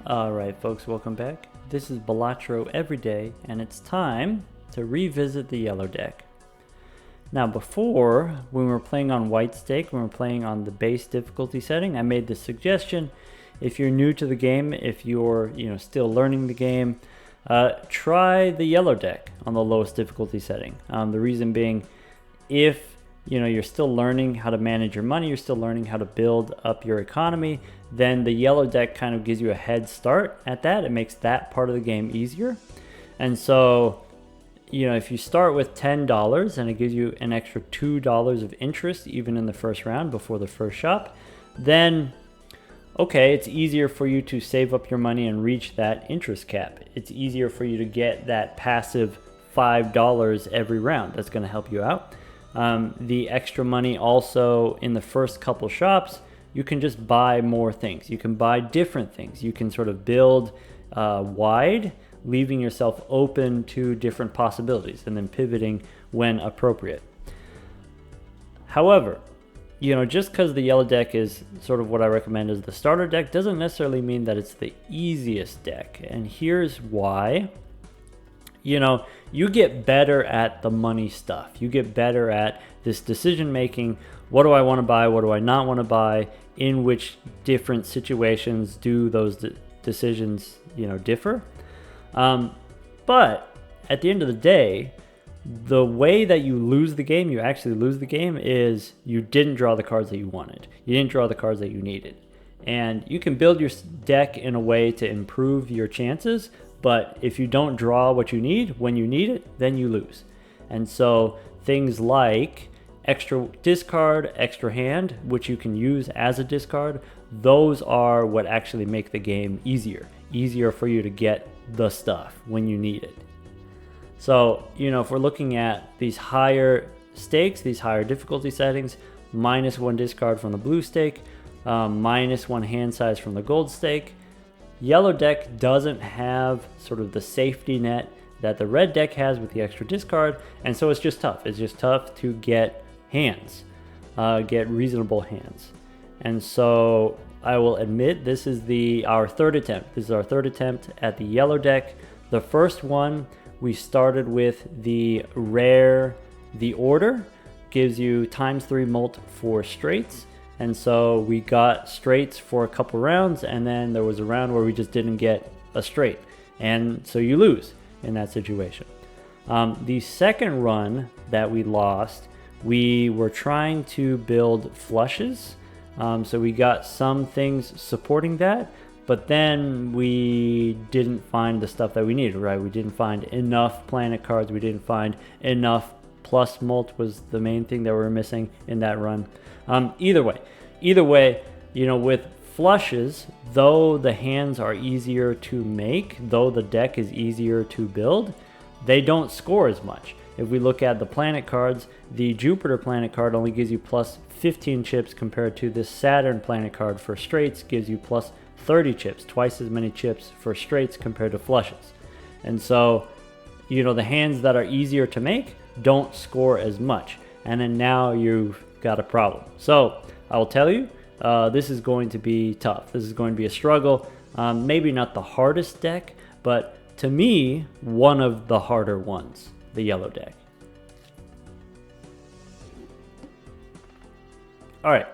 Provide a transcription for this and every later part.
Alright folks, welcome back. This is Balatro every day, and it's time to revisit the yellow deck. Now before, when we were playing on white stake, when we were playing on the base difficulty setting, I made this suggestion. If you're new to the game, if you're still learning the game, try the yellow deck on the lowest difficulty setting. The reason being, if you're still learning how to manage your money, you're still learning how to build up your economy, then the yellow deck kind of gives you a head start at that. It makes that part of the game easier. And so, if you start with $10 and it gives you an extra $2 of interest even in the first round before the first shop, then okay, it's easier for you to save up your money and reach that interest cap. It's easier for you to get that passive $5 every round. That's going to help you out. The extra money also in the first couple shops, you can just buy more things. You can buy different things. You can sort of build wide, leaving yourself open to different possibilities and then pivoting when appropriate. However, just because the yellow deck is sort of what I recommend as the starter deck doesn't necessarily mean that it's the easiest deck. And here's why. You get better at the money stuff. You get better at this decision making. What do I want to buy? What do I not want to buy? In which different situations do those decisions, differ? But at the end of the day, the way that you lose the game, you actually lose the game, is you didn't draw the cards that you wanted. You didn't draw the cards that you needed. And you can build your deck in a way to improve your chances, but if you don't draw what you need when you need it, then you lose. And so things like extra discard, extra hand, which you can use as a discard, those are what actually make the game easier for you to get the stuff when you need it. So, if we're looking at these higher stakes, these higher difficulty settings, -1 discard from the blue stake, -1 hand size from the gold stake, yellow deck doesn't have sort of the safety net that the red deck has with the extra discard, and so it's just tough. It's just tough to get hands, get reasonable hands. And so I will admit this is our third attempt. This is our third attempt at the yellow deck. The first one, we started with the rare, the order, gives you ×3 mult for straights. And so we got straights for a couple rounds, and then there was a round where we just didn't get a straight. And so you lose in that situation. The second run that we lost, we were trying to build flushes. So we got some things supporting that, but then we didn't find the stuff that we needed, right? We didn't find enough planet cards. We didn't find enough plus mult was the main thing that we were missing in that run. Either way, with flushes, though the hands are easier to make, though the deck is easier to build, they don't score as much. If we look at the planet cards, the Jupiter planet card only gives you plus 15 chips compared to this Saturn planet card for straights gives you plus 30 chips, twice as many chips for straights compared to flushes. And so, the hands that are easier to make don't score as much. And then now you've got a problem. So I will tell you, this is going to be tough. This is going to be a struggle. Maybe not the hardest deck, but to me, one of the harder ones, the yellow deck. All right,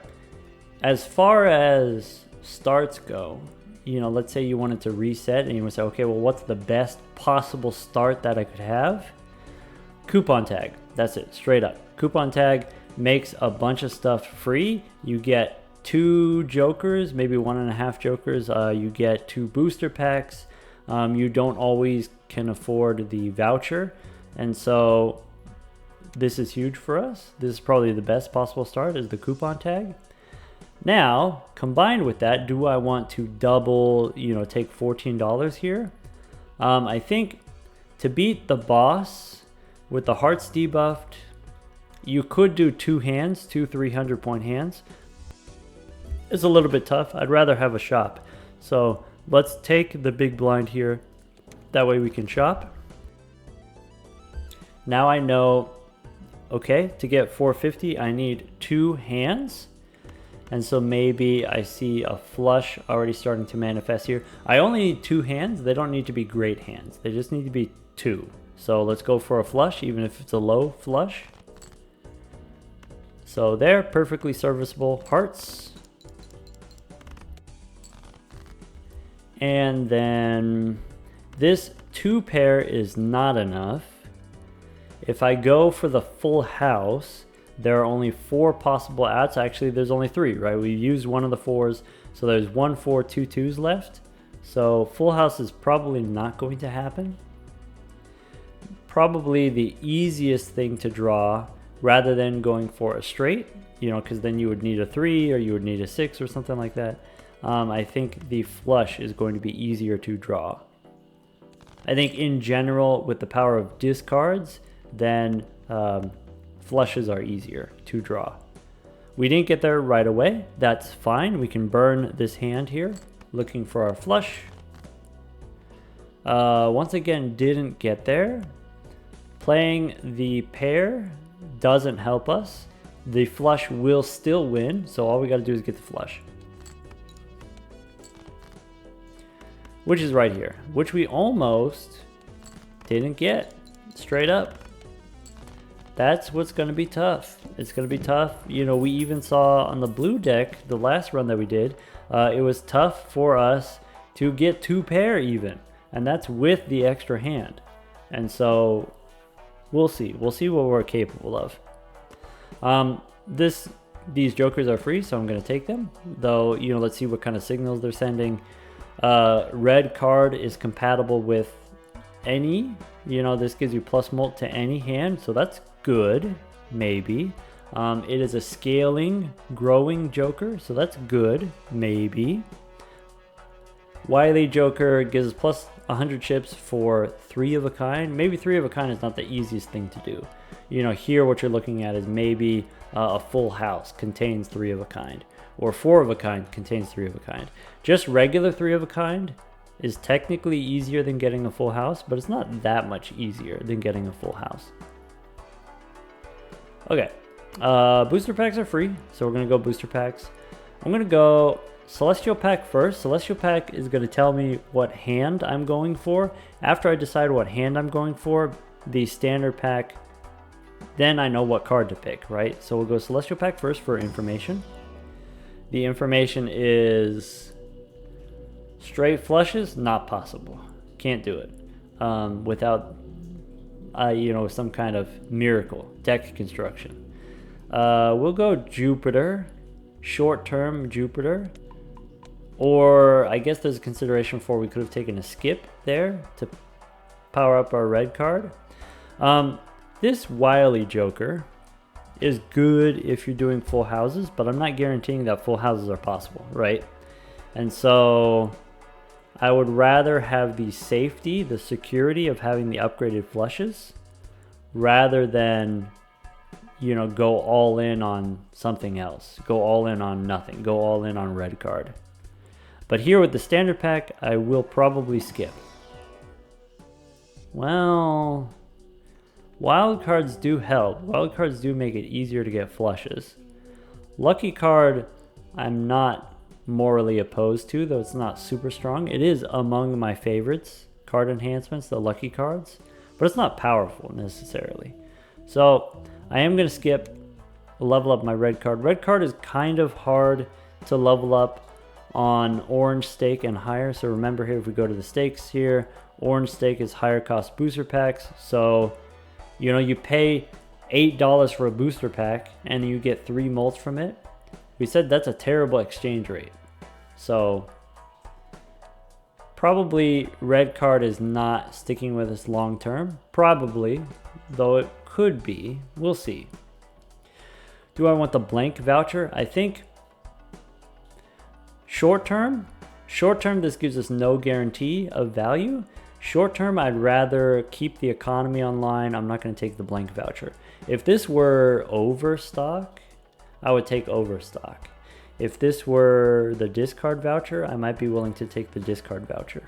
as far as starts go, let's say you wanted to reset and you would say, okay, well, what's the best possible start that I could have? Coupon tag. That's it, straight up. Coupon tag makes a bunch of stuff free. You get 2 jokers, maybe 1.5 jokers. You get 2 booster packs. You don't always can afford the voucher. And so this is huge for us. This is probably the best possible start, is the coupon tag. Now, combined with that, do I want to double, take $14 here? I think to beat the boss with the hearts debuffed, you could do 2 hands, 2 300-point hands. It's a little bit tough. I'd rather have a shop. So let's take the big blind here. That way we can shop. Now I know, okay, to get 450, I need 2 hands. And so maybe I see a flush already starting to manifest here. I only need 2 hands. They don't need to be great hands. They just need to be 2. So let's go for a flush, even if it's a low flush. So there, perfectly serviceable hearts. And then this 2 pair is not enough. If I go for the full house, there are only 4 possible outs. Actually, there's only 3, right? We used one of the 4s, so there's 1, 4, 2 2s left. So full house is probably not going to happen. Probably the easiest thing to draw, rather than going for a straight, you know, because then you would need a 3 or you would need a 6 or something like that. I think the flush is going to be easier to draw. I think in general, with the power of discards, then flushes are easier to draw. We didn't get there right away. That's fine. We can burn this hand here, looking for our flush. Once again, didn't get there. Playing the pair doesn't help us. The flush will still win, so all we got to do is get the flush. Which is right here, which we almost didn't get, straight up. That's what's going to be tough. It's going to be tough. You know, we even saw on the blue deck, the last run that we did, it was tough for us to get 2 pair even. And that's with the extra hand. And so we'll see. We'll see what we're capable of. These jokers are free, so I'm going to take them. Though, you know, let's see what kind of signals they're sending. Red card is compatible with any. You know, this gives you plus mult to any hand, so that's good, maybe. It is a scaling, growing joker, so that's good, maybe. Wily Joker gives us plus 100 chips for 3 of a kind. Maybe 3 of a kind is not the easiest thing to do. You know, here what you're looking at is maybe a full house contains 3 of a kind, or 4 of a kind contains 3 of a kind. Just regular 3 of a kind is technically easier than getting a full house, but it's not that much easier than getting a full house. Okay, booster packs are free, so we're gonna go booster packs. I'm gonna go Celestial Pack first. Celestial Pack is gonna tell me what hand I'm going for. After I decide what hand I'm going for, the standard pack, then I know what card to pick, right? So we'll go Celestial Pack first for information. The information is straight flushes, not possible. Can't do it without you know, some kind of miracle deck construction. We'll go Jupiter, short-term Jupiter, or I guess there's a consideration for we could have taken a skip there to power up our red card. This Wily Joker is good if you're doing full houses, but I'm not guaranteeing that full houses are possible, right? And so I would rather have the safety, the security of having the upgraded flushes, rather than, you know, go all in on something else. Go all in on nothing. Go all in on red card. But here with the standard pack, I will probably skip. Well, wild cards do help. Wild cards do make it easier to get flushes. Lucky card, I'm not morally opposed to, though it's not super strong. It is among my favorites, card enhancements, the lucky cards, but it's not powerful necessarily. So I am going to skip, level up my red card. Red card is kind of hard to level up on orange stake and higher. So remember here, if we go to the stakes here, orange stake is higher cost booster packs. So, you know, you pay $8 for a booster pack and you get 3 molts from it. We said that's a terrible exchange rate. So probably red card is not sticking with us long term. Probably, though it could be. We'll see. Do I want the blank voucher? I think short term, this gives us no guarantee of value. Short term, I'd rather keep the economy online. I'm not going to take the blank voucher. If this were overstock, I would take overstock. If this were the discard voucher, I might be willing to take the discard voucher,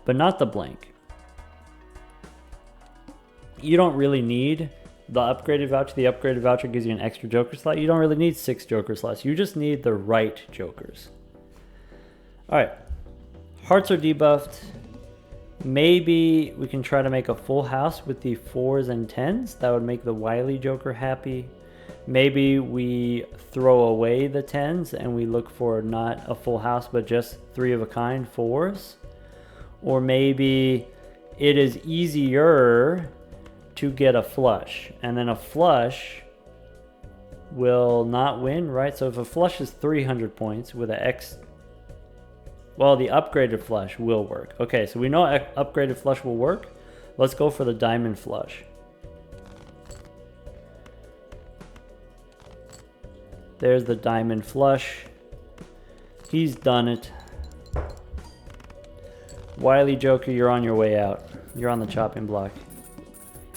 but not the blank. You don't really need the upgraded voucher. The upgraded voucher gives you an extra joker slot. You don't really need 6 joker slots. You just need the right jokers. All right. Hearts are debuffed. Maybe we can try to make a full house with the 4s and 10s. That would make the wily joker happy. Maybe we throw away the 10s and we look for not a full house, but just 3 of a kind 4s. Or maybe it is easier to get a flush, and then a flush will not win, right? So if a flush is 300 points with an X, well, the upgraded flush will work. Okay, so we know upgraded flush will work. Let's go for the diamond flush. There's the diamond flush. He's done it. Wily Joker, you're on your way out. You're on the chopping block.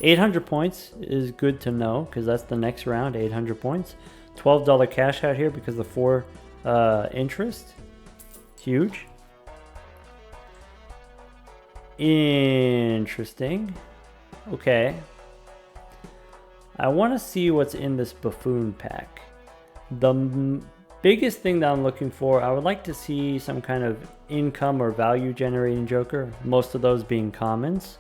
800 points is good to know because that's the next round, 800 points. $12 cash out here because of the 4 interest. Huge. Interesting. Okay. I want to see what's in this buffoon pack. The biggest thing that I'm looking for, I would like to see some kind of income or value generating joker, most of those being commons.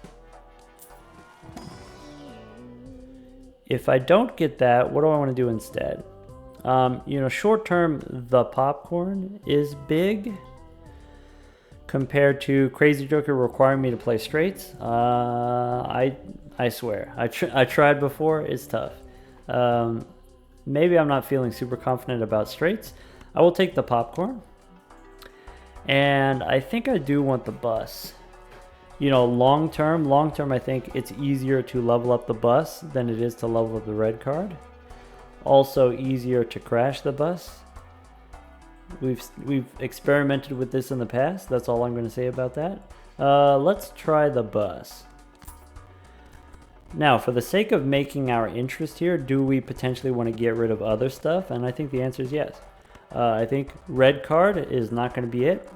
If I don't get that, what do I want to do instead? You know, short term, the popcorn is big compared to Crazy Joker requiring me to play straights. I swear, I tried before, it's tough. Maybe I'm not feeling super confident about straights. I will take the popcorn. And I think I do want the bus. You know, long term, I think it's easier to level up the bus than it is to level up the red card. Also easier to crash the bus. We've experimented with this in the past. That's all I'm going to say about that. Let's try the bus. Now, for the sake of making our interest here, do we potentially want to get rid of other stuff? And I think the answer is yes. I think red card is not going to be it.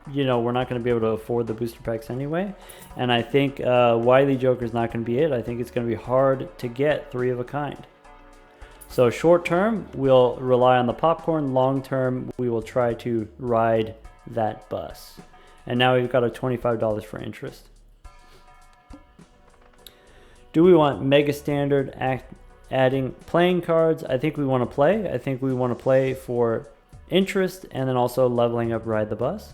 You know, we're not going to be able to afford the booster packs anyway. And I think Wily Joker is not going to be it. I think it's going to be hard to get 3 of a kind. So short term, we'll rely on the popcorn. Long term, we will try to ride that bus. And now we've got a $25 for interest. Do we want Mega Standard adding playing cards? I think we want to play. I think we want to play for interest and then also leveling up Ride the Bus.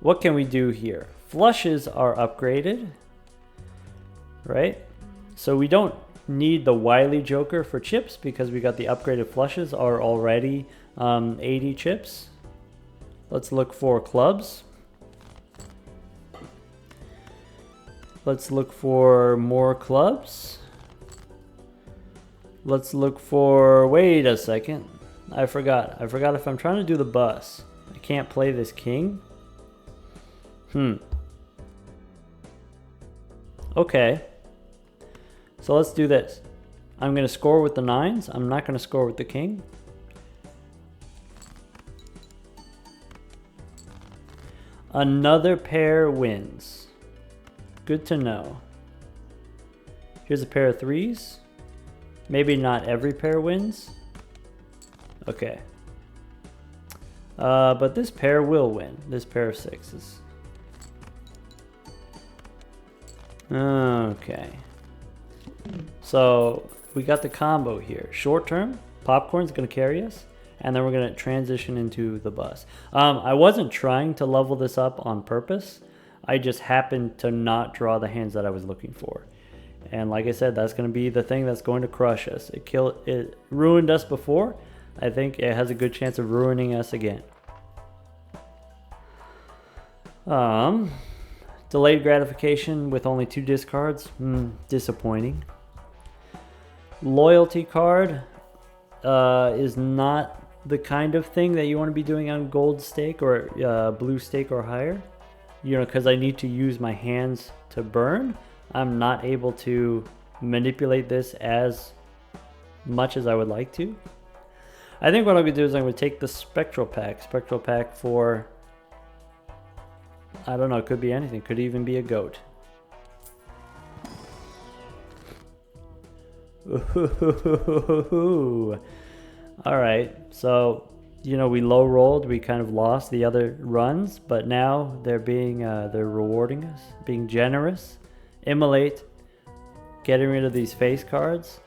What can we do here? Flushes are upgraded, right? So we don't need the Wily Joker for chips because we got the upgraded flushes are already 80 chips. Let's look for clubs. Let's look for more clubs. Let's look for, wait a second. I forgot if I'm trying to do the bus, I can't play this king. Okay. So let's do this. I'm going to score with the 9s. I'm not going to score with the king. Another pair wins. Good to know. Here's a pair of 3s. Maybe not every pair wins. Okay. But this pair will win. This pair of 6s. Okay. So we got the combo here. Short term, popcorn's going to carry us. And then we're going to transition into the bus. I wasn't trying to level this up on purpose. I just happened to not draw the hands that I was looking for. And like I said, that's going to be the thing that's going to crush us. It ruined us before. I think it has a good chance of ruining us again. Delayed gratification with only 2 discards. Disappointing. Loyalty card is not the kind of thing that you want to be doing on gold stake or blue stake or higher. You know, because I need to use my hands to burn. I'm not able to manipulate this as much as I would like to. I think what I'm going to do is I'm going to take the Spectral Pack. Spectral Pack for, I don't know, it could be anything. Could even be a goat. Ooh. All right, so we low rolled. We kind of lost the other runs, but now they're rewarding us, being generous. Immolate, getting rid of these face cards.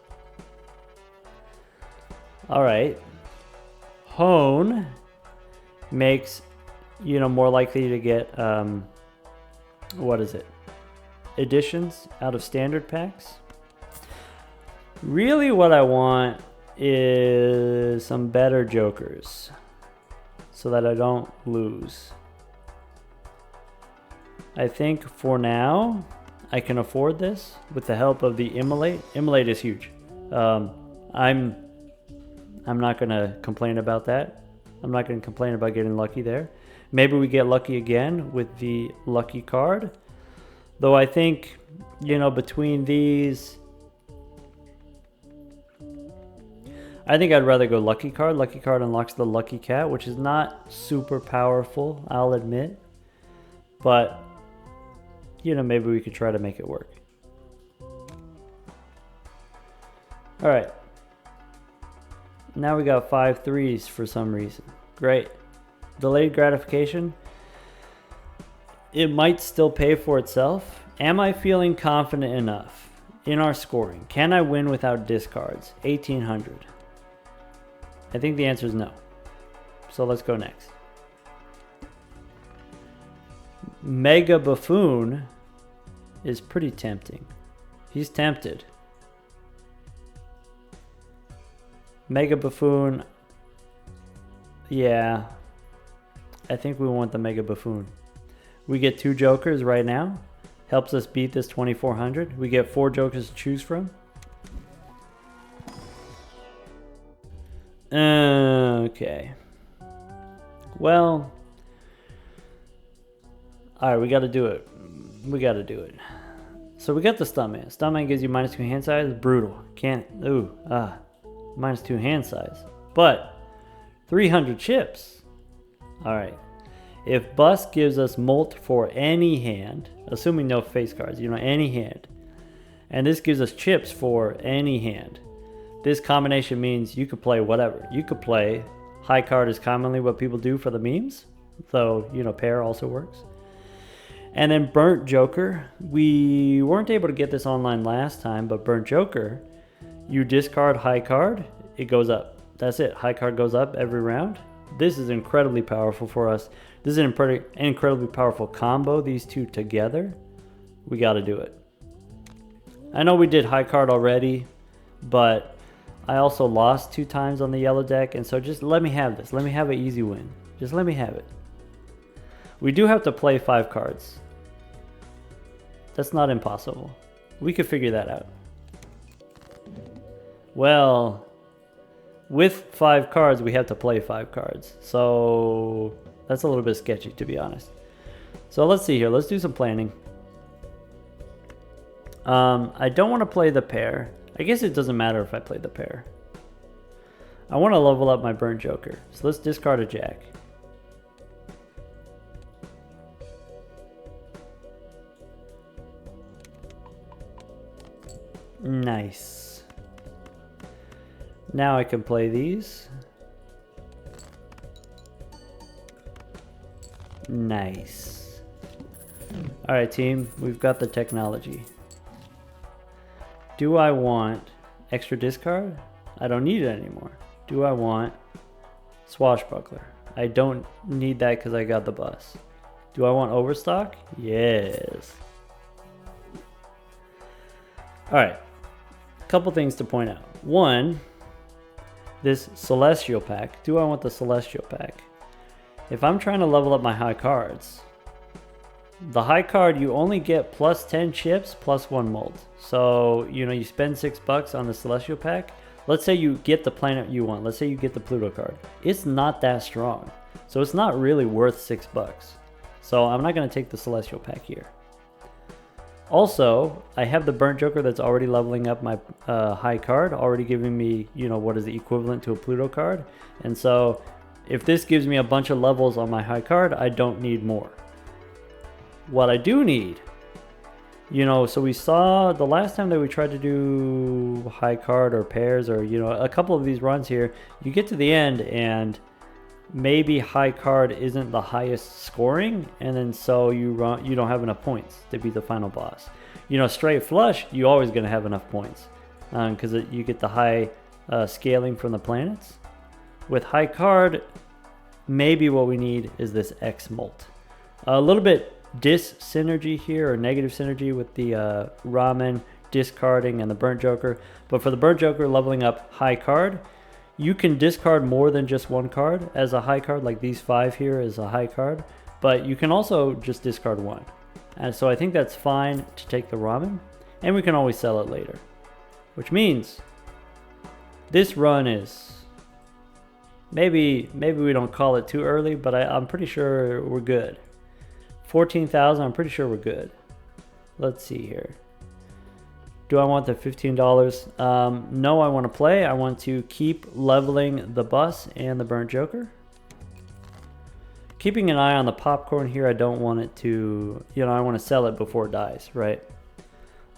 All right. Hone makes more likely to get what is it? Additions out of standard packs. Really what I want is some better jokers so that I don't lose. I think for now I can afford this with the help of the Immolate. Immolate is huge. I'm not gonna complain about that. I'm not gonna complain about getting lucky there. Maybe we get lucky again with the lucky card. Though I think, between these, I think I'd rather go lucky card. Lucky card unlocks the lucky cat, which is not super powerful, I'll admit. But, maybe we could try to make it work. All right. Now we got 5 threes for some reason. Great. Delayed gratification. It might still pay for itself. Am I feeling confident enough in our scoring? Can I win without discards? 1800. I think the answer is no. So let's go next. Mega Buffoon is pretty tempting. He's tempted. Mega Buffoon. Yeah. I think we want the Mega Buffoon. We get 2 jokers right now. Helps us beat this 2400. We get 4 jokers to choose from. Okay. Well. Alright, we gotta do it. So we got the Stuntman. Stuntman gives you -2 hand size. Brutal. Can't. -2 hand size. But 300 chips. Alright. If Bust gives us Molt for any hand, assuming no face cards, any hand, and this gives us chips for any hand, this combination means you could play whatever. You could play high card is commonly what people do for the memes, though, pair also works. And then Burnt Joker. We weren't able to get this online last time, but Burnt Joker, you discard high card, it goes up. That's it. High card goes up every round. This is incredibly powerful for us. This is an incredibly powerful combo, these two together. We got to do it. I know we did high card already, but I also lost 2 times on the yellow deck, and so just let me have this. Let me have an easy win. Just let me have it. We do have to play 5 cards. That's not impossible. We could figure that out. Well, with 5 cards, we have to play 5 cards. So that's a little bit sketchy, to be honest. So let's see here. Let's do some planning. I don't want to play the pair. I guess it doesn't matter if I play the pair. I want to level up my Burnt Joker. So let's discard a Jack. Nice. Now I can play these. Nice. Alright team, we've got the technology. Do I want extra discard? I don't need it anymore. Do I want Swashbuckler? I don't need that because I got the bus. Do I want Overstock? Yes. Alright. Couple things to point out. One, this Celestial pack. Do I want the Celestial pack? If I'm trying to level up my high cards, the high card you only get plus 10 chips plus 1 mold. So, you spend $6 on the Celestial pack. Let's say you get the planet you want. Let's say you get the Pluto card. It's not that strong. So it's not really worth $6. So I'm not going to take the Celestial pack here. Also, I have the Burnt Joker that's already leveling up my high card, already giving me, what is the equivalent to a Pluto card. And so if this gives me a bunch of levels on my high card, I don't need more. What I do need You know, so we saw the last time that we tried to do high card or pairs or, you know, a couple of these runs here, you get to the end and maybe high card isn't the highest scoring, and then so you don't have enough points to be the final boss. You know, straight flush, you're always going to have enough points because you get the high scaling from the planets. With high card, maybe what we need is this X molt. A little bit dis-synergy here, or negative synergy with the ramen discarding and the burnt joker. But for the burnt joker leveling up high card, you can discard more than just one card as a high card, like these 5 here is a high card, but you can also just discard 1. And so I think that's fine to take the ramen, and we can always sell it later. Which means this run is, maybe we don't call it too early, but I'm pretty sure we're good. 14,000, I'm pretty sure we're good. Let's see here. Do I want the $15? No, I want to play. I want to keep leveling the bus and the burnt joker. Keeping an eye on the popcorn here. I don't want it to, you know, I want to sell it before it dies, right?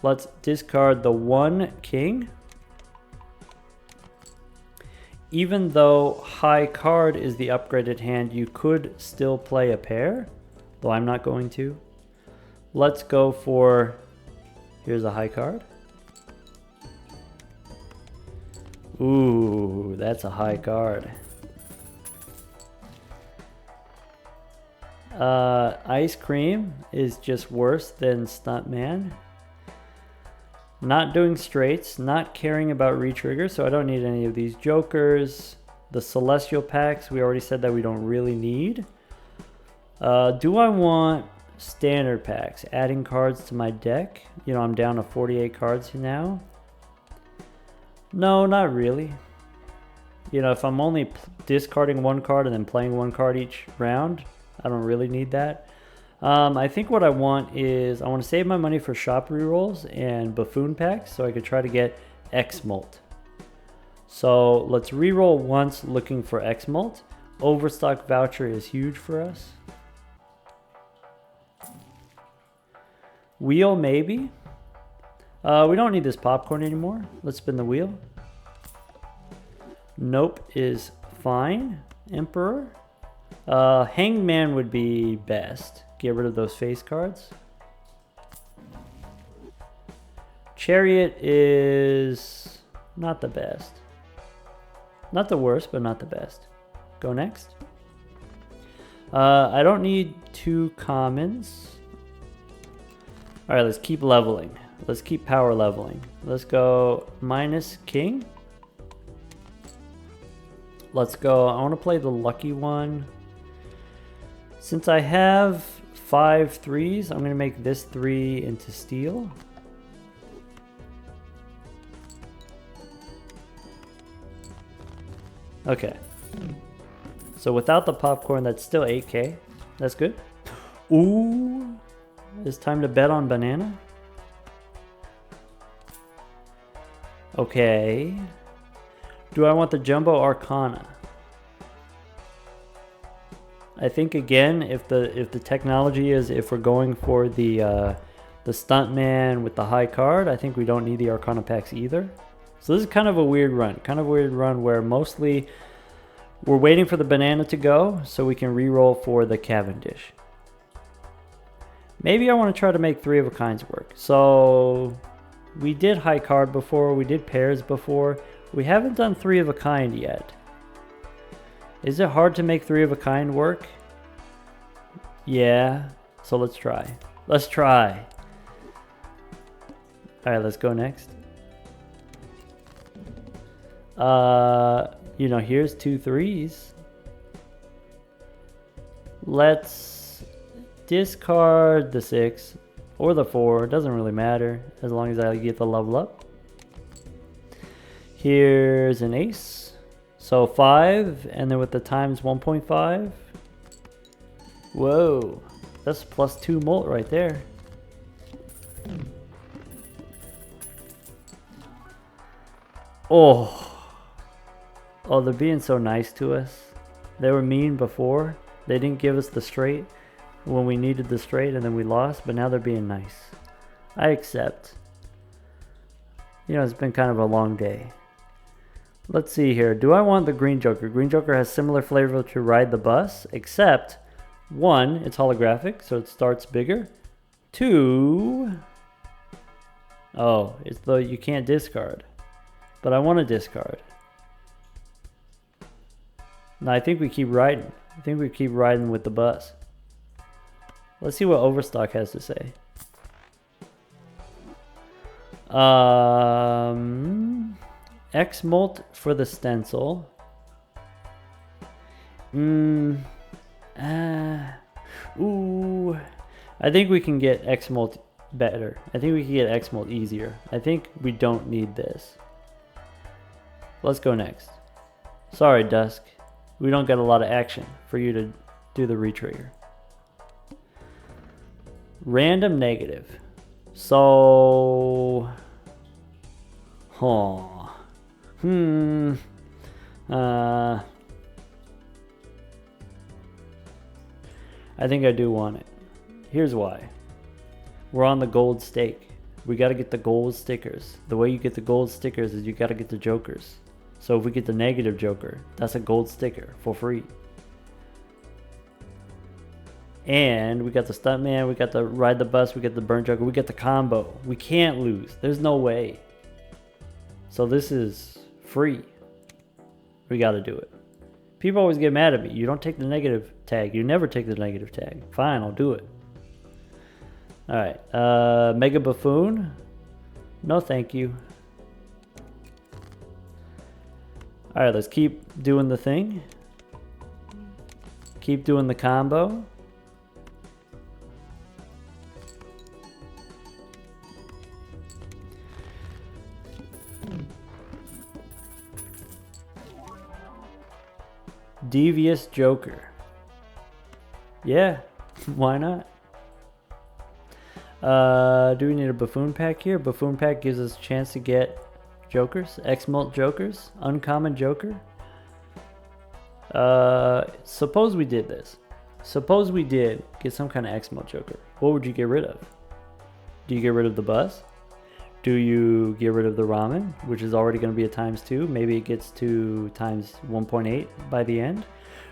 Let's discard the 1 king. Even though high card is the upgraded hand, you could still play a pair, though I'm not going to. Let's go for, here's a high card. Ooh, that's a high card. Ice cream is just worse than Stuntman. Not doing straights, not caring about retrigger, so I don't need any of these jokers. The celestial packs, we already said that we don't really need. Do I want standard packs, adding cards to my deck? You know, I'm down to 48 cards now. No, not really. You know, if I'm only discarding 1 card and then playing 1 card each round, I don't really need that. I think what I want is, I want to save my money for shop rerolls and buffoon packs so I could try to get X molt. So let's reroll once looking for X molt. Overstock voucher is huge for us. Wheel maybe. We don't need this popcorn anymore. Let's spin the wheel. Nope is fine. Emperor. Hangman would be best. Get rid of those face cards. Chariot is not the best. Not the worst, but not the best. Go next. I don't need 2 commons. Alright, let's keep leveling. Let's keep power leveling. Let's go minus king. Let's go, I want to play the lucky one. Since I have 5 3s, I'm going to make this 3 into steel. Okay. So without the popcorn, that's still 8k. That's good. Ooh. It's time to bet on banana. Okay. Do I want the Jumbo Arcana? I think again, if the technology is, if we're going for the Stuntman with the high card, I think we don't need the Arcana packs either. So this is kind of a weird run, where mostly we're waiting for the banana to go so we can re-roll for the Cavendish. Maybe I want to try to make 3 of a kinds work. So we did high card before, we did pairs before. We haven't done 3 of a kind yet. Is it hard to make 3 of a kind work? Yeah, so let's try. Let's try. All right, let's go next. You know, here's 2 3s. Let's discard the 6 or the 4. It doesn't really matter as long as I get the level up. Here's an ace. So 5, and then with the times 1.5. Whoa, that's plus 2 molt right there. Oh, they're being so nice to us. They were mean before. They didn't give us the straight when we needed the straight, and then we lost, but now they're being nice. I accept. You know, it's been kind of a long day. Let's see here. Do I want the green Joker? Green Joker has similar flavor to Ride the Bus, except 1, it's holographic, so it starts bigger. 2, oh, it's though you can't discard. But I want to discard. No, I think we keep riding. I think we keep riding with the bus. Let's see what Overstock has to say. X-Molt for the stencil. Ooh. I think we can get X-Molt better. I think we can get X-Molt easier. I think we don't need this. Let's go next. Sorry, Dusk. We don't get a lot of action for you to do the retrigger. Random negative. So... I think I do want it. Here's why. We're on the gold stake. We got to get the gold stickers. The way you get the gold stickers is you got to get the jokers. So if we get the negative joker, that's a gold sticker for free. And we got the stuntman, we got the ride the bus, we got the burn joker, we got the combo. We can't lose. There's no way. So this is free. We got to do it. People always get mad at me. You don't take the negative tag. You never take the negative tag. Fine, I'll do it. Alright. Mega Buffoon. No thank you. Alright, let's keep doing the thing. Keep doing the combo. Devious Joker. Yeah, why not? Do we need a Buffoon pack here? Buffoon pack gives us a chance to get jokers. X-Molt jokers. Uncommon joker. Suppose we did this. Suppose we did get some kind of X-Molt joker. What would you get rid of? Do you get rid of the bus? Do you get rid of the ramen, which is already going to be a ×2? Maybe it gets to times 1.8 by the end.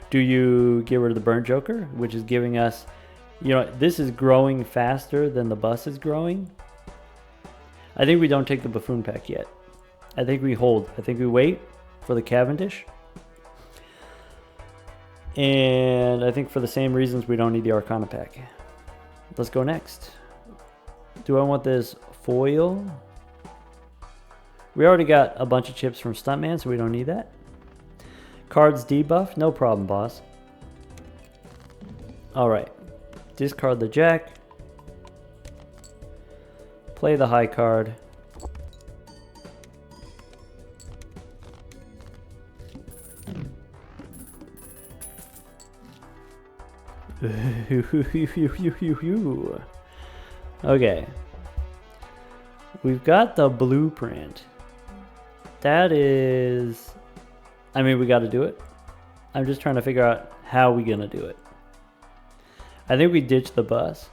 Do you get rid of the burn joker, which is giving us, you know, this is growing faster than the bus is growing. I think we don't take the Buffoon pack yet. I think we hold. I think we wait for the Cavendish. And I think for the same reasons we don't need the Arcana pack. Let's go next. Do I want this foil? We already got a bunch of chips from Stuntman, so we don't need that. Cards debuff, no problem, boss. Alright. Discard the jack. Play the high card. Okay. We've got the blueprint. That is... I mean, we got to do it. I'm just trying to figure out how we're going to do it. I think we ditch the bus.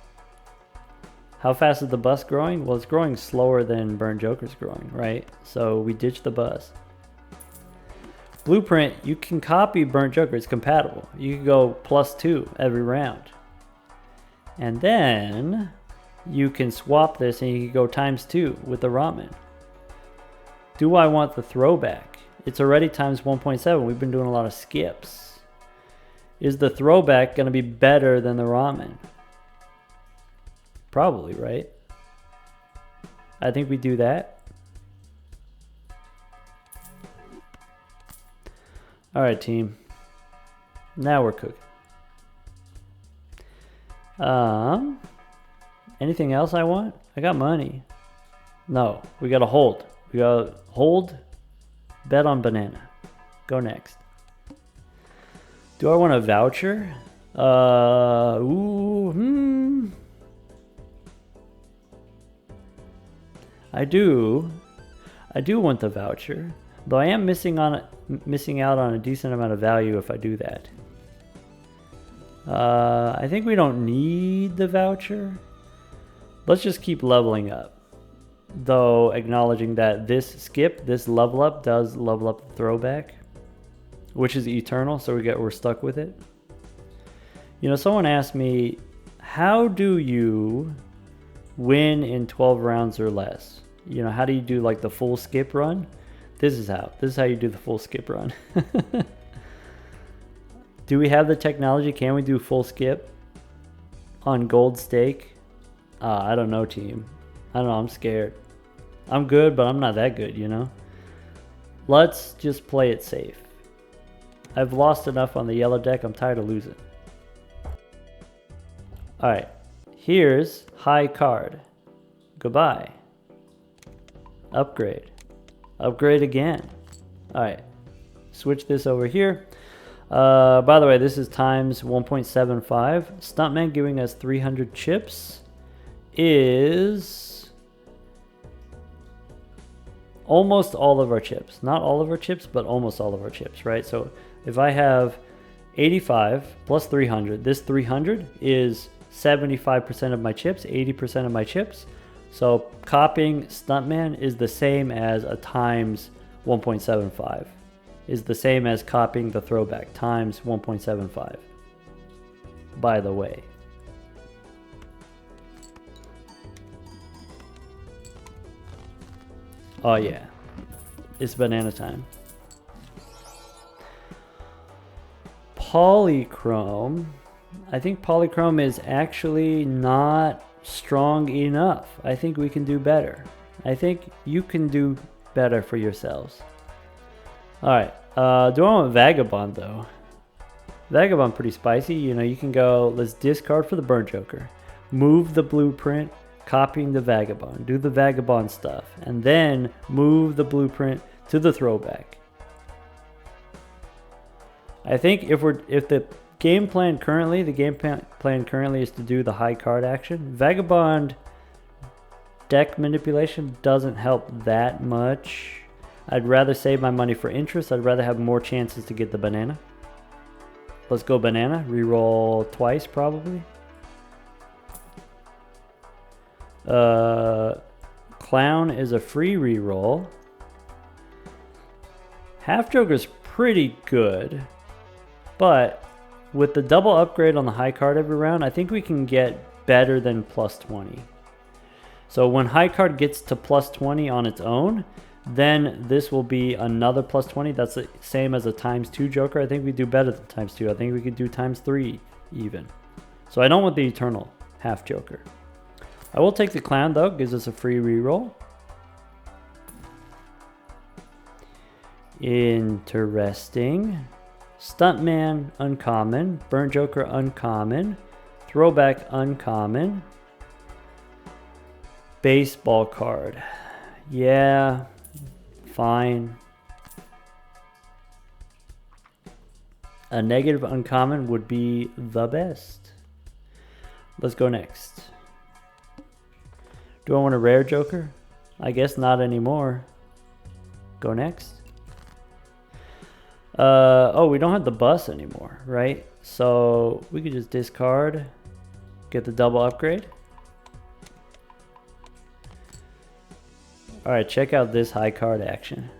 How fast is the bus growing? Well, it's growing slower than Burn Joker's growing, right? So we ditch the bus. Blueprint, you can copy Burn Joker. It's compatible. You can go +2 every round. And then you can swap this and you can go ×2 with the ramen. Do I want the throwback? It's already times 1.7. We've been doing a lot of skips. Is the throwback going to be better than the ramen? Probably, right? I think we do that. All right, team. Now we're cooking. Anything else I want? I got money. No, we got to hold. We got to hold. Bet on banana. Go next. Do I want a voucher? I do. I do want the voucher. Though I am missing out on a decent amount of value if I do that. I think we don't need the voucher. Let's just keep leveling up, though acknowledging that this level up does level up the throwback, which is eternal, so we're stuck with it. You know, someone asked me, how do you win in 12 rounds or less? You know, how do you do like the full skip run? This is how you do the full skip run. Do we have the technology? Can we do full skip on gold stake? I don't know, team. I don't know, I'm scared. I'm good, but I'm not that good, you know? Let's just play it safe. I've lost enough on the yellow deck, I'm tired of losing. Alright, here's high card. Goodbye. Upgrade. Upgrade again. Alright, switch this over here. By the way, this is times 1.75. Stuntman giving us 300 chips is almost all of our chips. Not all of our chips, but almost all of our chips, right? So if I have 85 plus 300, this 300 is 75% of my chips, 80% of my chips. So copying Stuntman is the same as a times 1.75. Is the same as copying the throwback times 1.75. By the way. Oh yeah, it's banana time. Polychrome. I think Polychrome is actually not strong enough. I think we can do better. I think you can do better for yourselves. Alright, do I want Vagabond though? Vagabond pretty spicy. You know, you can go, let's discard for the Burn Joker. Move the blueprint, copying the Vagabond. Do the Vagabond stuff. And then move the blueprint to the throwback. I think if the game plan currently is to do the high card action. Vagabond deck manipulation doesn't help that much. I'd rather save my money for interest. I'd rather have more chances to get the banana. Let's go banana. Reroll twice probably. Clown is a free reroll. Half Joker's pretty good, but with the double upgrade on the high card every round, I think we can get better than plus 20. So when high card gets to plus 20 on its own, then this will be another plus 20. That's the same as a times 2 Joker. I think we do better than times 2. I think we could do times 3 even. So I don't want the Eternal half Joker. I will take the Clown though, gives us a free reroll. Interesting. Stuntman uncommon, Burn Joker uncommon, Throwback uncommon, Baseball card. Yeah, fine. A negative uncommon would be the best. Let's go next. Do I want a rare Joker? I guess not anymore. Go next. Oh, we don't have the bus anymore, right? So we could just discard, get the double upgrade. All right, check out this high card action.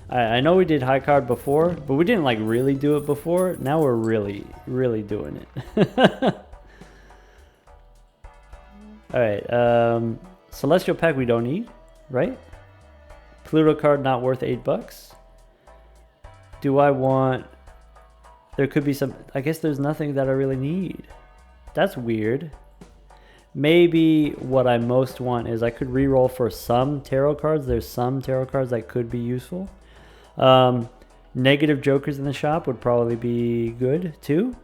I know we did high card before, but we didn't like really do it before. Now we're really doing it. All right, Celestial Pack we don't need, right? Pluto card not worth $8. Do I want... There could be some... I guess there's nothing that I really need. That's weird. Maybe what I most want is I could reroll for some tarot cards. There's some tarot cards that could be useful. Negative Jokers in the shop would probably be good too.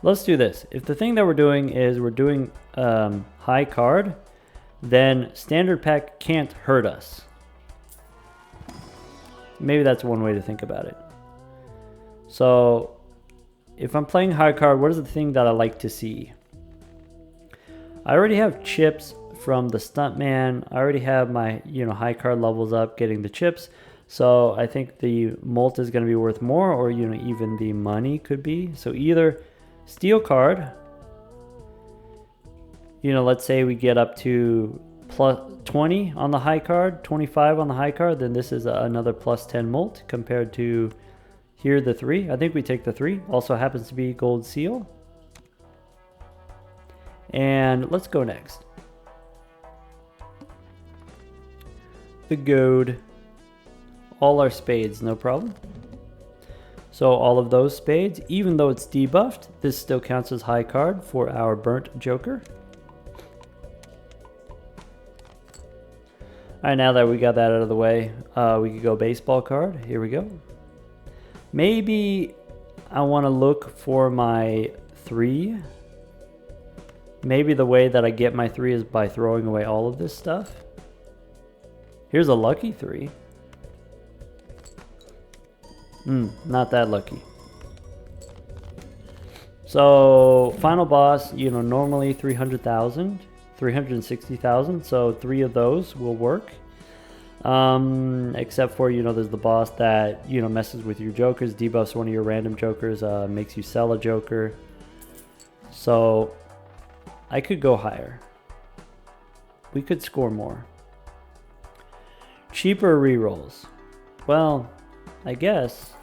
Let's do this. If the thing that we're doing is we're doing high card, then standard pack can't hurt us. Maybe that's one way to think about it. So if I'm playing high card, what is the thing that I like to see? I already have chips from the Stuntman. I already have my high card levels up, getting the chips. So I think the molt is going to be worth more, or even the money could be. So either steal card, let's say we get up to plus 20 on the high card, 25 on the high card, then this is another plus 10 molt compared to here the 3. I think we take the 3. Also happens to be gold seal. And let's go next. The gold. All our spades, no problem. So all of those spades, even though it's debuffed, this still counts as high card for our burnt joker. All right, now that we got that out of the way, we could go baseball card. Here we go. Maybe I want to look for my 3. Maybe the way that I get my 3 is by throwing away all of this stuff. Here's a lucky 3. Not that lucky. So final boss, normally 300,000, 360,000. So 3 of those will work. Except for, there's the boss that, messes with your jokers, debuffs one of your random jokers, makes you sell a joker. So I could go higher. We could score more. Cheaper rerolls. Well, I guess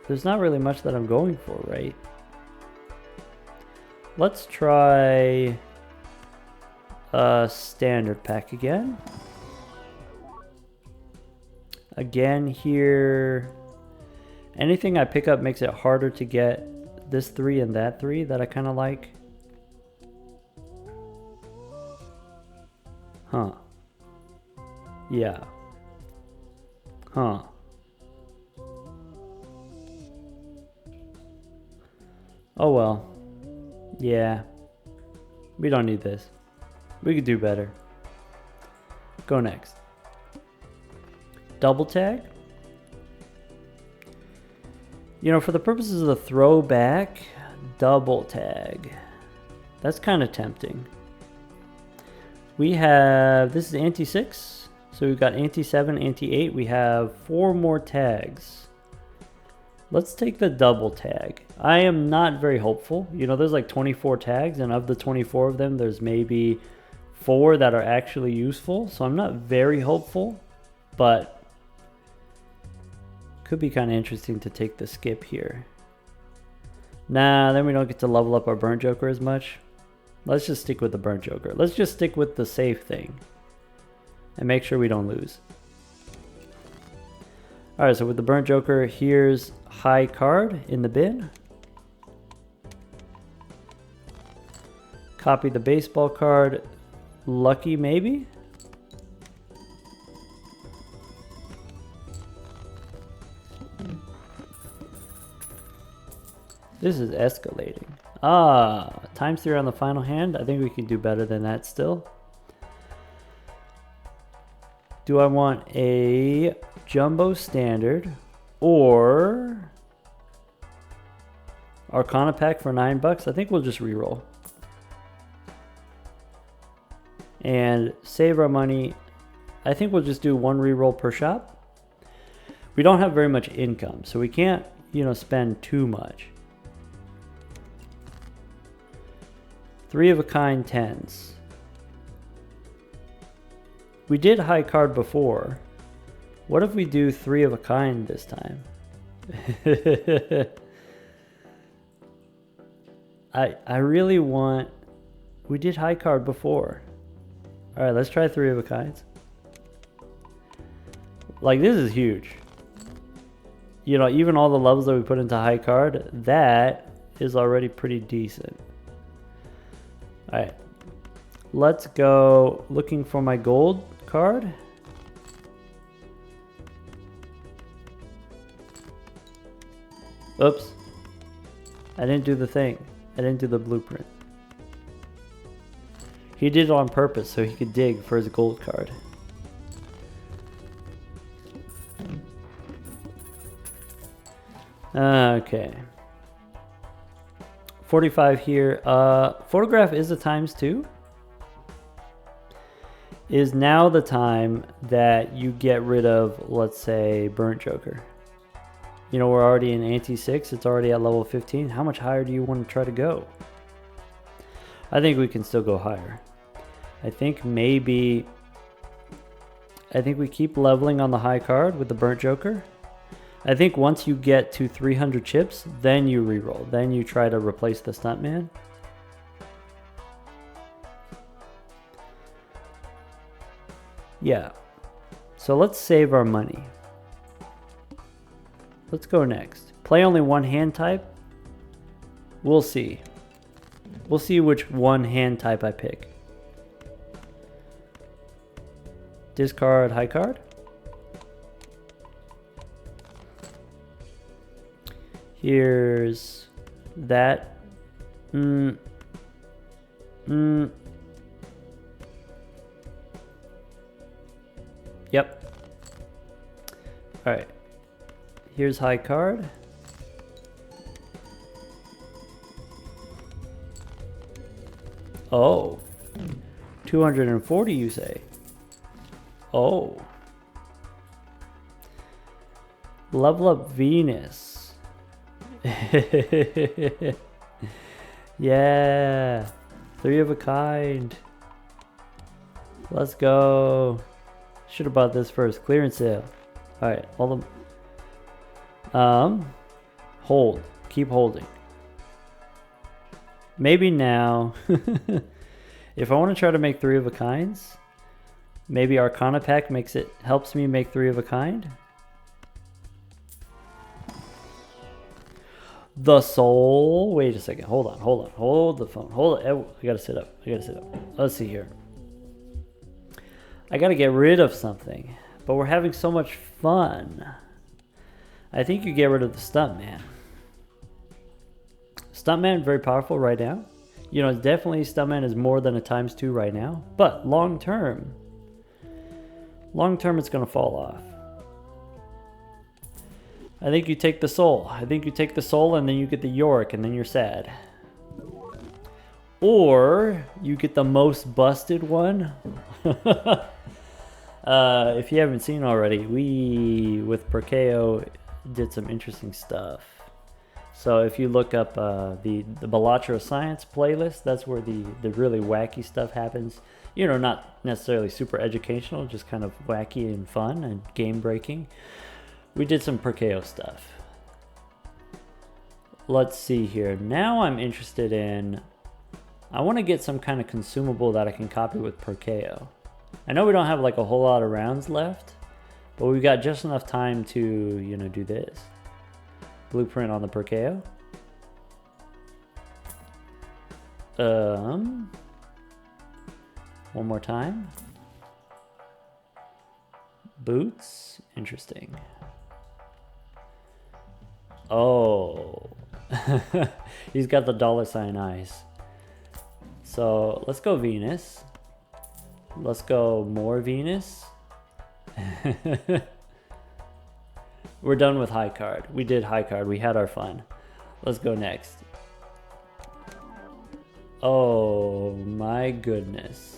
there's not really much that I'm going for, right? Let's try a standard pack again. Again here, anything I pick up makes it harder to get this 3 and that 3 that I kind of like. Huh. Yeah. Huh. Oh well. Yeah. We don't need this. We could do better. Go next. Double tag. For the purposes of the throwback, double tag. That's kind of tempting. We have, this is anti-6. So we've got anti-7, anti-8. We have 4 more tags. Let's take the double tag. I am not very hopeful. There's like 24 tags, and of the 24 of them, there's maybe 4 that are actually useful. So I'm not very hopeful, but could be kind of interesting to take the skip here. Nah, then we don't get to level up our burnt joker as much. Let's just stick with the burnt joker. Let's just stick with the safe thing and make sure we don't lose. All right, so with the burnt joker, here's high card in the bin. Copy the baseball card. Lucky maybe? This is escalating. ×3 on the final hand. I think we can do better than that still. Do I want a jumbo standard or Arcana pack for $9? I think we'll just reroll and save our money. I think we'll just do 1 reroll per shop. We don't have very much income, so we can't, spend too much. 3 of a kind 10s. We did high card before. What if we do 3 of a kind this time? I really want... We did high card before. Alright, let's try 3 of a kinds. Like, this is huge. Even all the levels that we put into high card, that is already pretty decent. Alright. Let's go looking for my gold card. Oops. I didn't do the thing. I didn't do the blueprint. He did it on purpose so he could dig for his gold card. Okay. 45 here. Photograph is a ×2. Is now the time that you get rid of, let's say, Burnt Joker? You know, we're already in ante 6. It's already at level 15. How much higher do you want to try to go? I think we can still go higher. I think maybe... I think we keep leveling on the high card with the Burnt Joker. I think once you get to 300 chips, then you reroll. Then you try to replace the Stuntman. Yeah. So let's save our money. Let's go next. Play only one hand type. We'll see. We'll see which one hand type I pick. Discard high card. Here's that. Yep. All right. Here's high card. Oh. 240 you say? Oh. Level up Venus. Yeah. 3 of a kind. Let's go. Should have bought this first. Clearance sale. Alright, all the... Hold. Keep holding. Maybe now... If I want to try to make 3 of a kinds, maybe Arcana Pack helps me make 3 of a kind. The soul. Wait a second. Hold on. Hold the phone. Hold it. I gotta sit up. Let's see here. I gotta get rid of something, but we're having so much fun. I think you get rid of the Stuntman. Stuntman very powerful right now. You know, definitely Stuntman is more than a ×2 right now, but long term it's gonna fall off. I think you take the soul. And then you get the Yorick and then you're sad. Or you get the most busted one. If you haven't seen already, we, with Perkeo, did some interesting stuff. So if you look up the Balatro Science playlist, that's where the really wacky stuff happens. You know, not necessarily super educational, just kind of wacky and fun and game breaking. We did some Perkeo stuff. Let's see here. Now I'm interested in... I want to get some kind of consumable that I can copy with Perkeo. I know we don't have like a whole lot of rounds left, but we've got just enough time to, you know, do this. Blueprint on the Perkeo. One more time. Boots. Interesting. Oh. He's got the $ eyes. So let's go Venus. Let's go more Venus. We're done with high card. We did high card. We had our fun. Let's go next. Oh my goodness.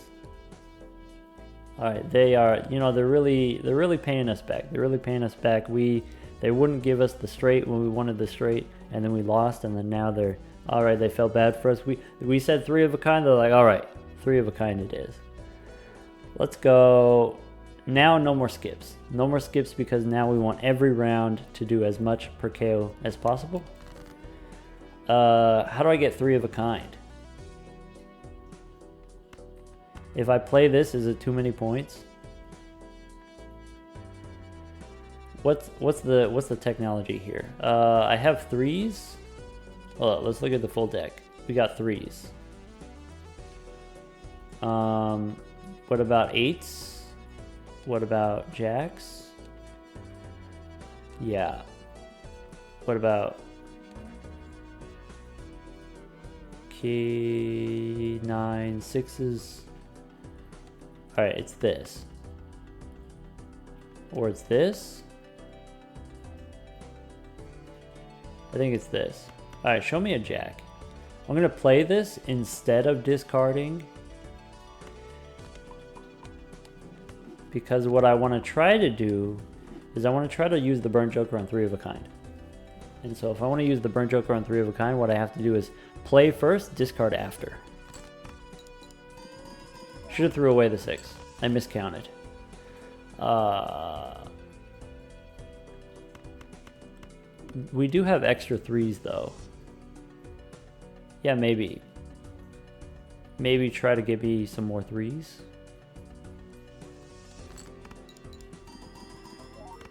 All right, they are, you know, they're really paying us back. They wouldn't give us the straight when we wanted the straight, and then we lost, and then now they're all right. They felt bad for us. We said 3 of a kind. They're like, all right, 3 of a kind it is. Let's go. Now no more skips. No more skips because now we want every round to do as much Perkeo as possible. How do I get 3 of a kind? If I play this, is it too many points? What's the technology here? I have 3s. Hold on, let's look at the full deck. We got 3s. What about 8s? What about jacks? Yeah. What about key 9 6s? All right, it's this. Or it's this. I think it's this. All right, show me a jack. I'm gonna play this instead of discarding. because what I want to try to do is I want to try to use the Burnt Joker on 3 of a kind. And so if I want to use the Burnt Joker on 3 of a kind, what I have to do is play first, discard after. Should have threw away the 6. I miscounted. We do have extra 3s though. Yeah, maybe. Maybe try to give me some more 3s.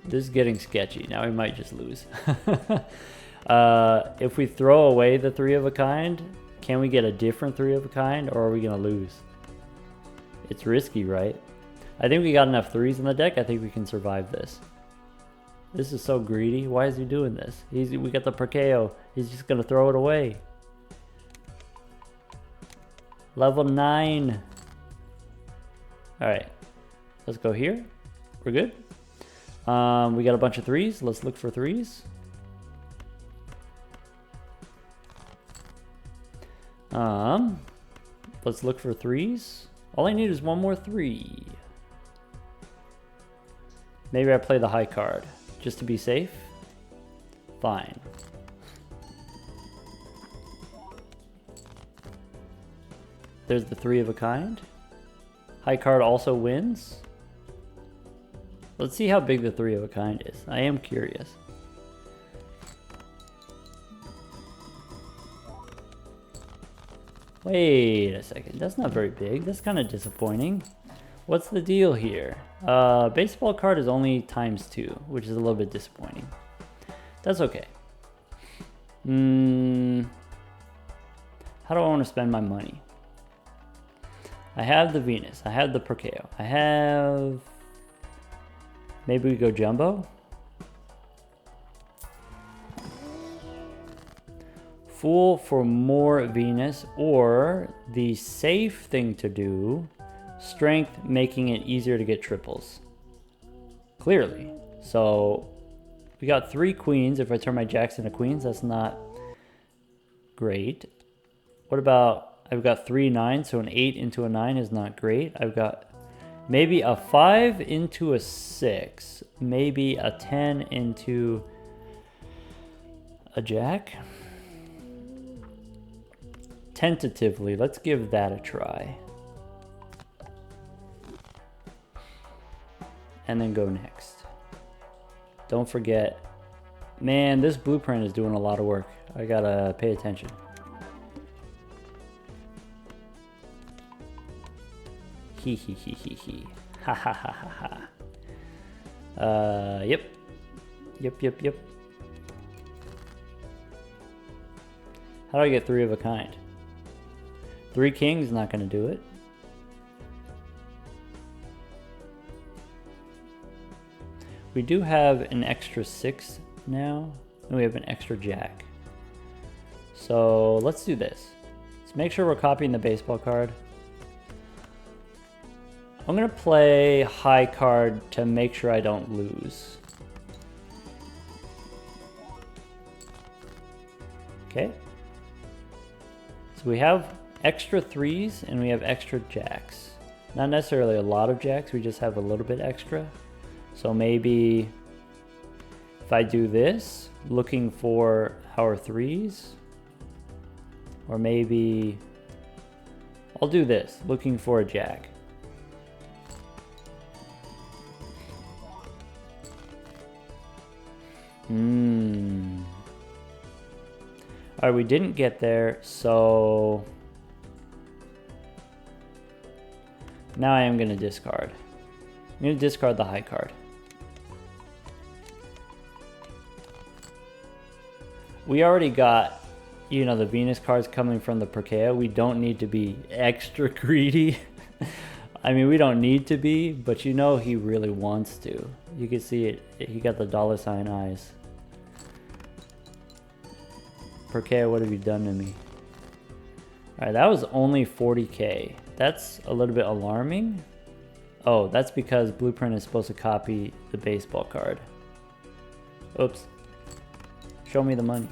This is getting sketchy. Now we might just lose. If we throw away the 3 of a kind, can we get a different 3 of a kind, or are we going to lose? It's risky, right? I think we got enough 3s in the deck. I think we can survive this. This is so greedy. Why is he doing this? We got the Perkeo. He's just going to throw it away. Level 9. Alright. Let's go here. We're good. We got a bunch of 3s. Let's look for 3s. Let's look for 3s. All I need is one more 3. Maybe I play the high card just to be safe. Fine. There's the 3 of a kind. High card also wins. Let's see how big the 3 of a kind is. I am curious. Wait a second. That's not very big. That's kind of disappointing. What's the deal here? Baseball card is only ×2, which is a little bit disappointing. That's okay. How do I want to spend my money? I have the Venus. I have the Perkeo. I have... Maybe we go jumbo? Fool for more Venus, or the safe thing to do, strength, making it easier to get triples. Clearly. So we got 3 queens. If I turn my jacks into queens, that's not great. What about... I've got 3 9s, so an 8 into a 9 is not great. I've got maybe a 5 into a 6. Maybe a 10 into a jack. Tentatively, let's give that a try. And then go next. Don't forget, man, this blueprint is doing a lot of work. I gotta pay attention. He. Ha ha ha ha ha. Yep. How do I get 3 of a kind? 3 kings, not gonna do it. We do have an extra 6 now, and we have an extra jack. So let's do this. Let's make sure we're copying the baseball card. I'm gonna play high card to make sure I don't lose. Okay. So we have extra 3s and we have extra jacks. Not necessarily a lot of jacks, we just have a little bit extra. So maybe if I do this, looking for our 3s, or maybe I'll do this, looking for a jack. Alright, we didn't get there, so now I am going to discard. I'm going to discard the high card. We already got, you know, the Venus cards coming from the Perkeo. We don't need to be extra greedy. I mean, we don't need to be, but you know he really wants to. You can see it. He got the $ eyes. Perkeo, what have you done to me? Alright, that was only 40k. That's a little bit alarming. Oh, that's because Blueprint is supposed to copy the baseball card. Oops. Show me the money.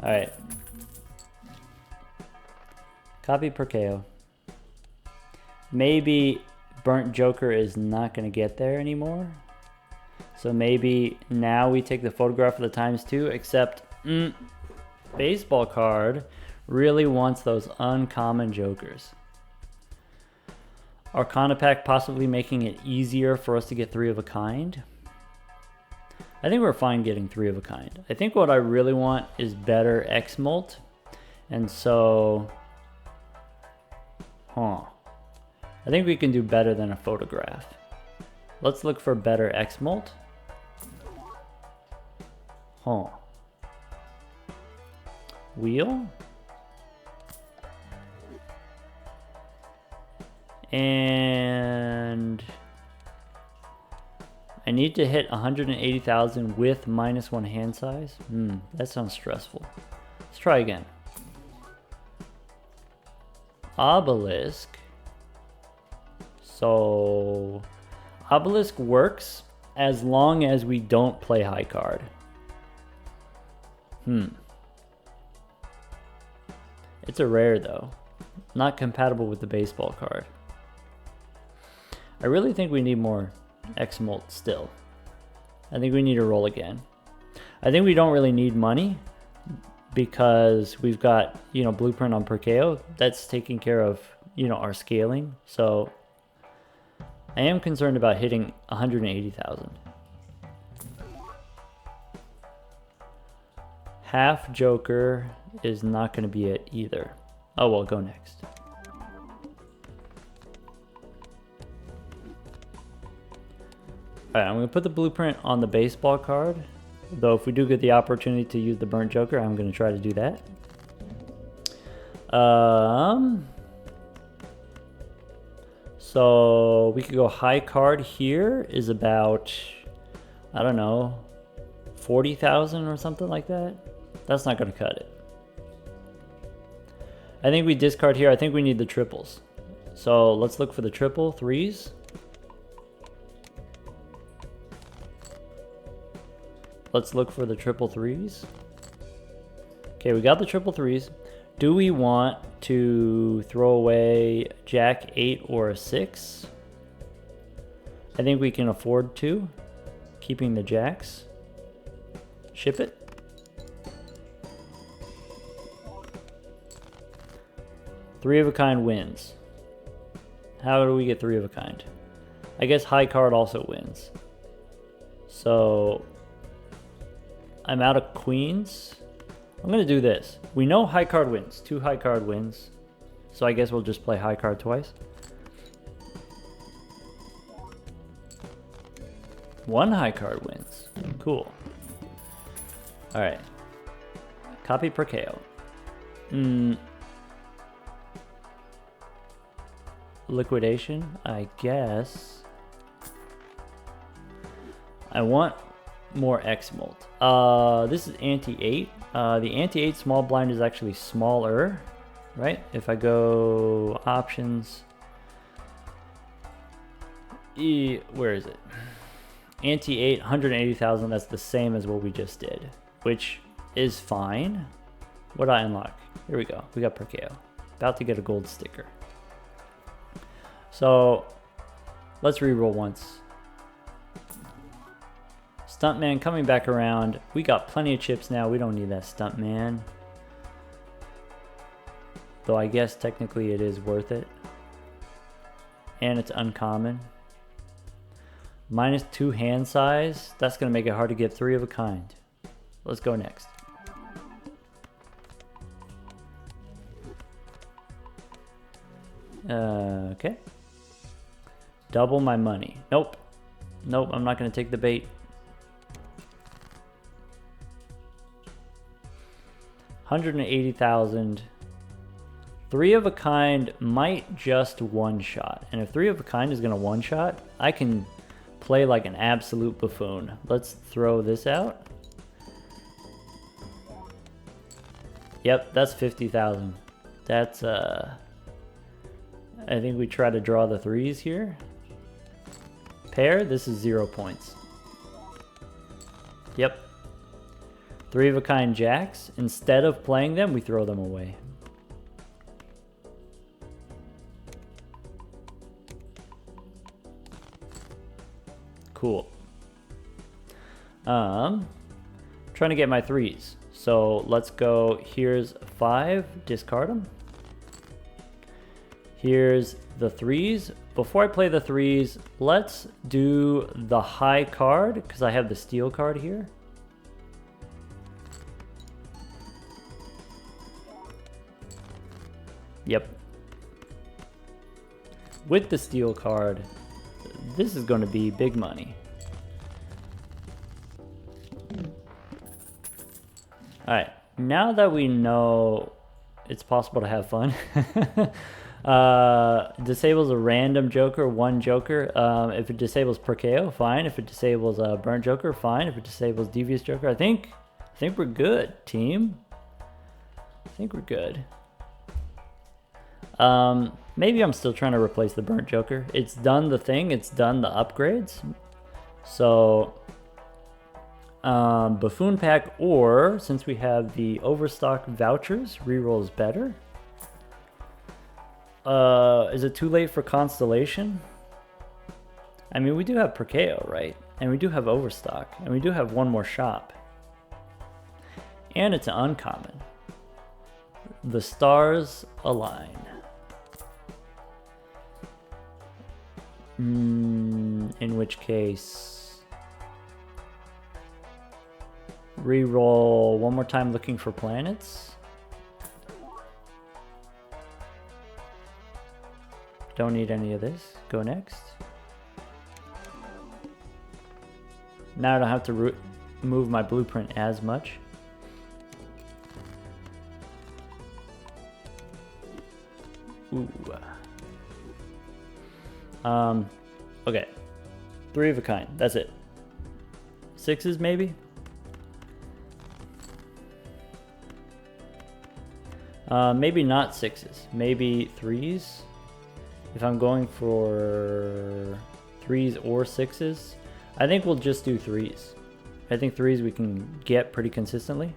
Alright. Copy Perkeo. Maybe Burnt Joker is not going to get there anymore. So maybe now we take the photograph of the ×2, except baseball card really wants those uncommon jokers. Arcana pack possibly making it easier for us to get 3 of a kind. I think we're fine getting 3 of a kind. I think what I really want is better X-Molt. And so, I think we can do better than a photograph. Let's look for better X-Molt. Wheel. And I need to hit 180,000 with -1 hand size. That sounds stressful. Let's try again. Obelisk. So Obelisk works as long as we don't play high card. It's a rare though. Not compatible with the baseball card. I really think we need more X-Molt still. I think we need to roll again. I think we don't really need money because we've got, blueprint on Perkeo. That's taking care of, our scaling. So I am concerned about hitting 180,000. Half Joker is not going to be it either. Oh well, go next. Alright, I'm going to put the blueprint on the baseball card. Though if we do get the opportunity to use the Burnt Joker, I'm going to try to do that. So we could go high card here is about, I don't know, 40,000 or something like that. That's not going to cut it. I think we discard here. I think we need the triples. So let's look for the triple 3s. Let's look for the triple 3s. Okay, we got the triple 3s. Do we want to throw away Jack 8 or a 6? I think we can afford to, keeping the jacks. Ship it. Three of a kind wins. How do we get 3 of a kind? I guess high card also wins. So I'm out of queens. I'm gonna do this. We know high card wins. 2 high card wins. So I guess we'll just play high card twice. 1 high card wins. Cool. Alright. Copy Perkeo. Liquidation, I guess. I want more X-Molt. This is anti-8. The anti-8 small blind is actually smaller, right? If I go options, where is it? Anti-8, 180,000, that's the same as what we just did, which is fine. What did I unlock? Here we go. We got Perkeo. About to get a gold sticker. So let's reroll once. Stuntman coming back around. We got plenty of chips now. We don't need that Stuntman. Though I guess technically it is worth it. And it's uncommon. -2 hand size. That's going to make it hard to get 3 of a kind. Let's go next. Okay. Double my money. Nope. Nope, I'm not going to take the bait. 180,000. 3 of a kind might just one shot. And if 3 of a kind is going to one shot, I can play like an absolute buffoon. Let's throw this out. Yep, that's 50,000. That's, I think we try to draw the 3s here. Pair, this is 0 points. Yep. 3 of a kind jacks. Instead of playing them, we throw them away. Cool. Trying to get my 3s. So let's go, here's 5, discard them. Here's the 3s. Before I play the 3s, let's do the high card, because I have the steel card here. Yep. With the steel card, this is going to be big money. Alright, now that we know it's possible to have fun, disables a random joker, 1 joker. If it disables Perkeo, fine. If it disables a burnt joker, fine. If it disables devious joker, I think we're good, team. I think we're good. Maybe I'm still trying to replace the burnt joker. It's done the thing, it's done the upgrades. So buffoon pack, or since we have the overstock vouchers, reroll is better. Is it too late for constellation? I mean, we do have Perkeo, right? And we do have overstock, and we do have 1 more shop. And it's an uncommon. The stars align. In which case, reroll 1 more time looking for planets. Don't need any of this. Go next. Now I don't have to move my blueprint as much. Ooh. Okay. 3 of a kind. That's it. 6s maybe? Maybe not 6s. Maybe 3s. If I'm going for 3s or 6s, I think we'll just do 3s. I think 3s we can get pretty consistently.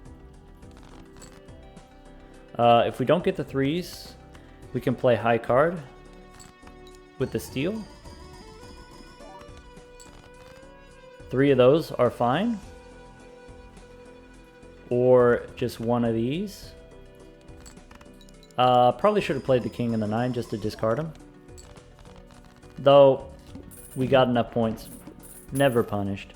If we don't get the 3s, we can play high card with the steel. 3 of those are fine. Or just 1 of these. Probably should have played the king and the 9 just to discard them. Though, we got enough points. Never punished.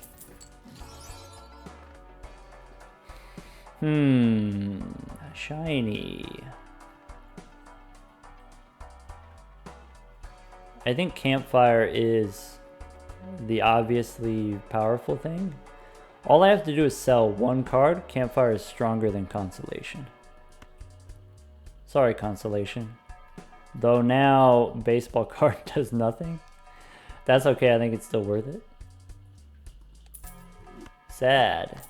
Shiny. I think campfire is the obviously powerful thing. All I have to do is sell 1 card. Campfire is stronger than consolation. Sorry, consolation. Though now baseball card does nothing. That's okay, I think it's still worth it. Sad.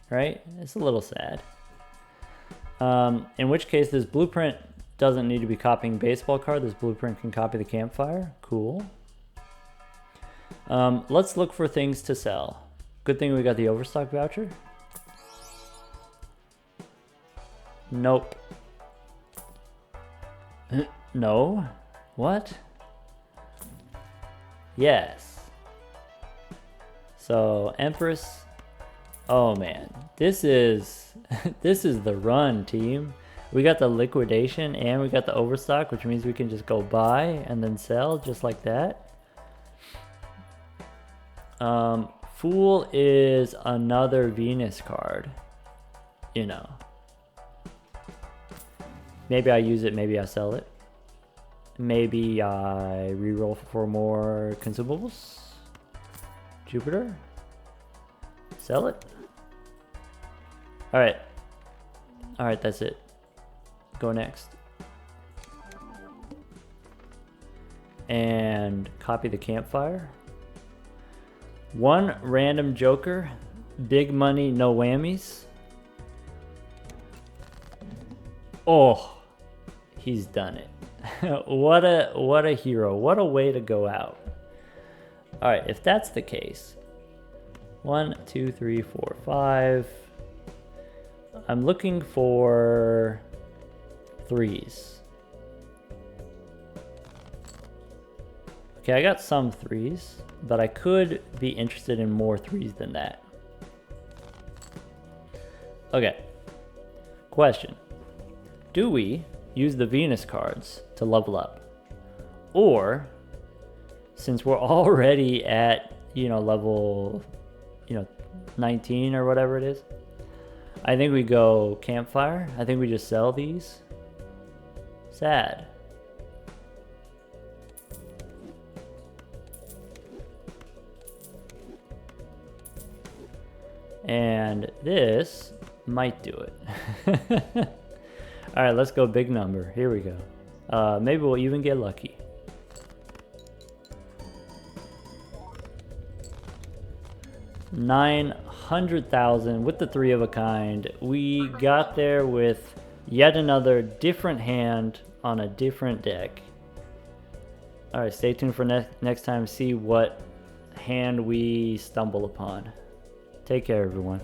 Right? It's a little sad. In which case this blueprint doesn't need to be copying baseball card. This blueprint can copy the campfire. Cool. Let's look for things to sell. Good thing we got the overstock voucher. Nope. No? What? Yes. So, Empress. Oh man, this is this is the run, team. We got the liquidation and we got the overstock, which means we can just go buy and then sell just like that. Fool is another Venus card, you know. Maybe I use it, maybe I sell it. Maybe I reroll for more consumables. Jupiter. Sell it. Alright. Alright, that's it. Go next. And copy the campfire. 1 random joker. Big money, no whammies. Oh, he's done it. What a hero. What a way to go out. Alright, if that's the case. 1, 2, 3, 4, 5. I'm looking for 3s. Okay, I got some 3s, but I could be interested in more 3s than that. Okay. Question. Do we use the Venus cards to level up? Or, since we're already at, level, 19 or whatever it is, I think we go campfire. I think we just sell these. Sad. And this might do it. All right, let's go big number. Here we go. Maybe we'll even get lucky. $900,000 with the 3 of a kind. We got there with yet another different hand on a different deck. All right, stay tuned for next time to see what hand we stumble upon. Take care, everyone.